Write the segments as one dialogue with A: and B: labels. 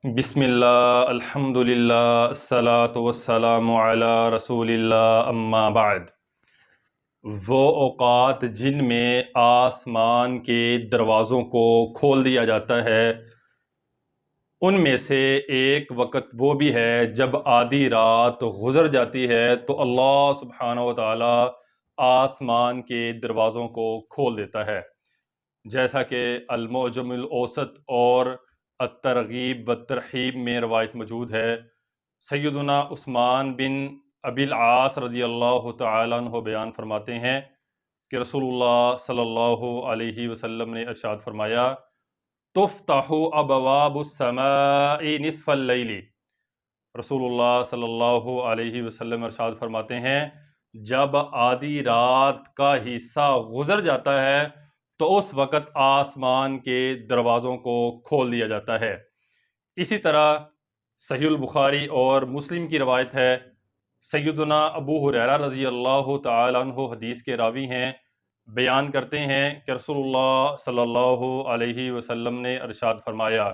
A: بسم اللہ، الحمد للہ، الصلاۃ والسلام علی رسول اللہ، اما بعد۔ وہ اوقات جن میں آسمان کے دروازوں کو کھول دیا جاتا ہے، ان میں سے ایک وقت وہ بھی ہے جب آدھی رات گزر جاتی ہے تو اللہ سبحانہ و تعالی آسمان کے دروازوں کو کھول دیتا ہے، جیسا کہ المعجم الاوسط اور الترغیب والترہیب میں روایت موجود ہے۔ سیدنا عثمان بن ابی العاص رضی اللہ تعالیٰ عنہ بیان فرماتے ہیں کہ رسول اللہ صلی اللہ علیہ وسلم نے ارشاد فرمایا، تفتح ابواب السماء نصف اللیل۔ رسول اللہ صلی اللہ علیہ وسلم ارشاد فرماتے ہیں، جب آدھی رات کا حصہ گزر جاتا ہے تو اس وقت آسمان کے دروازوں کو کھول دیا جاتا ہے۔ اسی طرح صحیح البخاری اور مسلم کی روایت ہے، سیدنا ابو ہریرہ رضی اللہ تعالیٰ عنہ حدیث کے راوی ہیں، بیان کرتے ہیں کہ رسول اللہ صلی اللہ علیہ وسلم نے ارشاد فرمایا،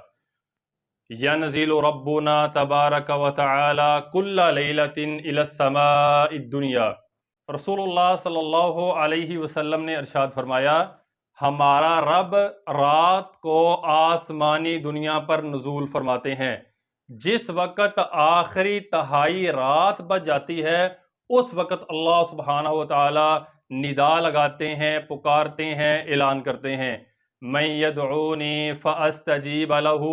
A: ينزل ربنا تبارک و تعالی کل لیلۃ الی السماء الدنیا۔ رسول اللہ صلی اللہ علیہ وسلم نے ارشاد فرمایا، ہمارا رب رات کو آسمانی دنیا پر نزول فرماتے ہیں۔ جس وقت آخری تہائی رات بچ جاتی ہے اس وقت اللہ سبحانہ و تعالی ندا لگاتے ہیں، پکارتے ہیں، اعلان کرتے ہیں، من یدعونی فاستجیب لہ،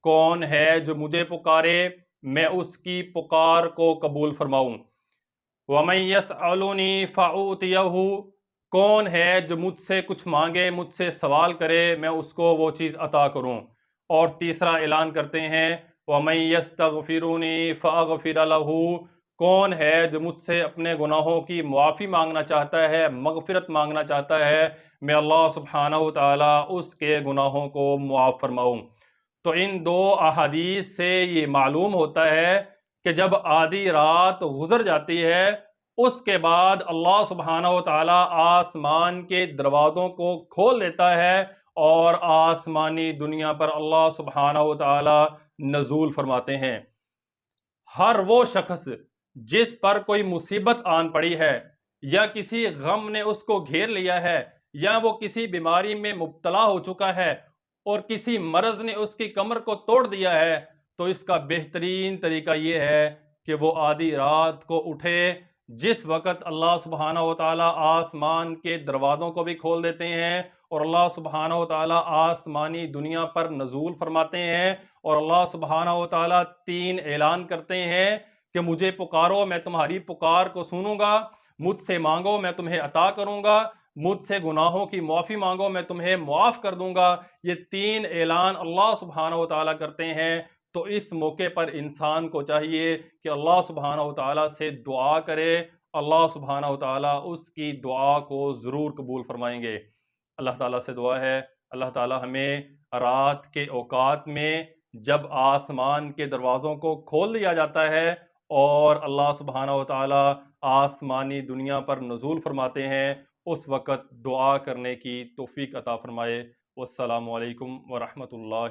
A: کون ہے جو مجھے پکارے میں اس کی پکار کو قبول فرماؤں، وَمَن يَسْأَلُنِي فَأُعْطِيَهُ، کون ہے جو مجھ سے کچھ مانگے، مجھ سے سوال کرے میں اس کو وہ چیز عطا کروں۔ اور تیسرا اعلان کرتے ہیں، وَمَن يَسْتَغْفِرُنِي فَأَغْفِرَ لَهُ، کون ہے جو مجھ سے اپنے گناہوں کی معافی مانگنا چاہتا ہے، مغفرت مانگنا چاہتا ہے، میں اللہ سبحانہ و تعالیٰ اس کے گناہوں کو معاف فرماؤں۔ تو ان دو احادیث سے یہ معلوم ہوتا ہے کہ جب آدھی رات گزر جاتی ہے اس کے بعد اللہ سبحانہ و تعالیٰ آسمان کے دروازوں کو کھول دیتا ہے اور آسمانی دنیا پر اللہ سبحانہ و تعالیٰ نزول فرماتے ہیں۔ ہر وہ شخص جس پر کوئی مصیبت آن پڑی ہے یا کسی غم نے اس کو گھیر لیا ہے یا وہ کسی بیماری میں مبتلا ہو چکا ہے اور کسی مرض نے اس کی کمر کو توڑ دیا ہے، تو اس کا بہترین طریقہ یہ ہے کہ وہ آدھی رات کو اٹھے، جس وقت اللہ سبحانہ و تعالیٰ آسمان کے دروازوں کو بھی کھول دیتے ہیں اور اللہ سبحانہ و تعالیٰ آسمانی دنیا پر نزول فرماتے ہیں، اور اللہ سبحانہ و تعالیٰ تین اعلان کرتے ہیں کہ مجھے پکارو میں تمہاری پکار کو سنوں گا، مجھ سے مانگو میں تمہیں عطا کروں گا، مجھ سے گناہوں کی معافی مانگو میں تمہیں معاف کر دوں گا۔ یہ تین اعلان اللہ سبحانہ و تعالیٰ کرتے ہیں، تو اس موقع پر انسان کو چاہیے کہ اللہ سبحانہ و تعالیٰ سے دعا کرے، اللہ سبحانہ و تعالیٰ اس کی دعا کو ضرور قبول فرمائیں گے۔ اللہ تعالیٰ سے دعا ہے اللہ تعالیٰ ہمیں رات کے اوقات میں جب آسمان کے دروازوں کو کھول دیا جاتا ہے اور اللہ سبحانہ و تعالیٰ آسمانی دنیا پر نزول فرماتے ہیں اس وقت دعا کرنے کی توفیق عطا فرمائے۔ والسلام علیکم ورحمۃ اللہ